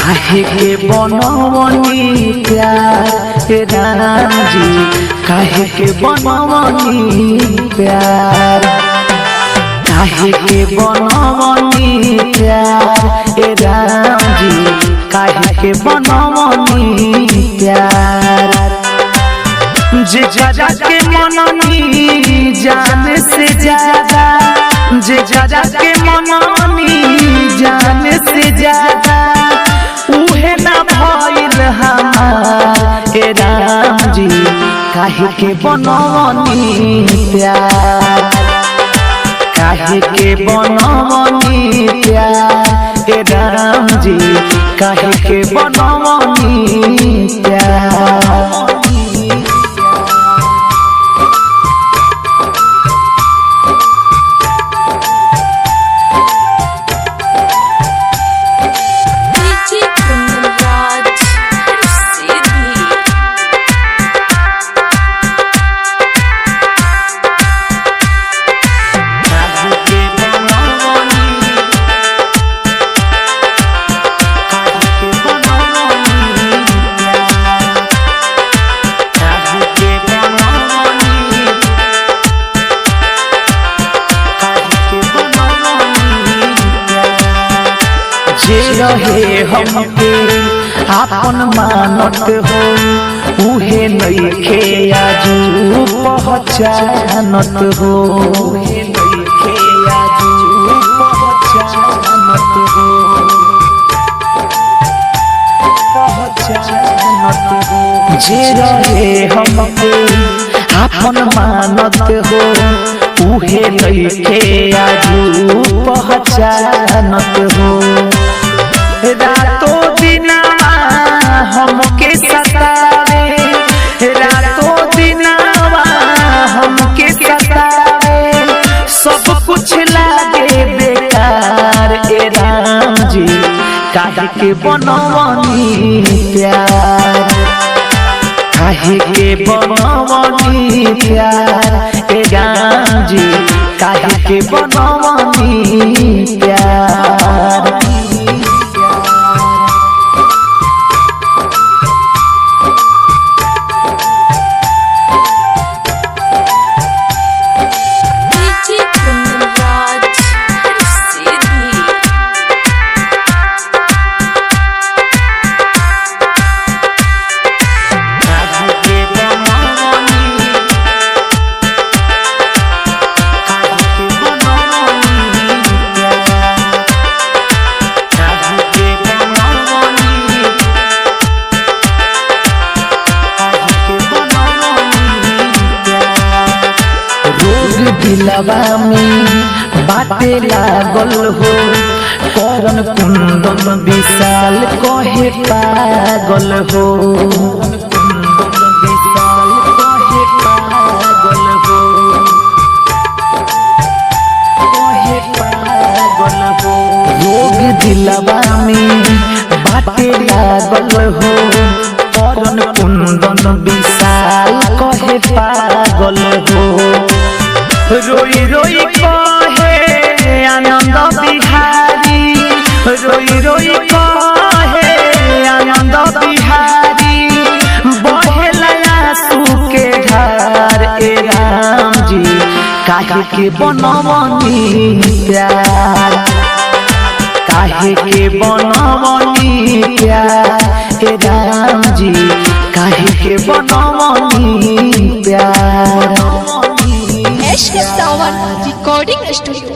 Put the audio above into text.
काहे के बनवनी प्यार राम जी, काहे के बनवनी प्यार, काहे के बनवनी प्यार राम जी, काहे के बनवनी प्यार। जे जरा के मननी जान से ज्यादा, जे जरा के मननी जान से ज्यादा, उहे ना भइल हमार राम जी, काहे के बनवनी प्यार, काहे के बनवनी प्यार राम जी, काहे के बनवनी प्यार। जे रहे हमके आपन मानत हो, उहे नइखे आजू पहचानत हो, उहे नइखे आजू पहचानत हो, पहचानत हो। जे रहे हमके आपन मानत हो, उहे नइखे आजू पहचानत हो। रातों दिनवा हमके सतावे, रातों दिनवा हमके सतावे, सब कुछ लागे बेकार राम जी, काहे के बनवनी प्यार, काहे के बनवनी प्यार राम जी, काहे के बनवनी प्यार। दिलवा में बाटे लागल हो, कौन कुंदन विशाल कहे पागल हो, कुंदन विशाल कहे पागल हो, कहे पागल हो। रोग दिलवा में बाटे लागल हो, कौन कुंदन विशाल कहे पागल हो। रोई रोई कहे आनंद बिहारी, रोई रोई कहे आनंद बिहारी, बहेला आंसू के धार राम जी, काहे के बनवनी प्यार, काहे के बनवनी प्यार राम जी, काहे के बनवनी प्यार। Sawan Recording Studio।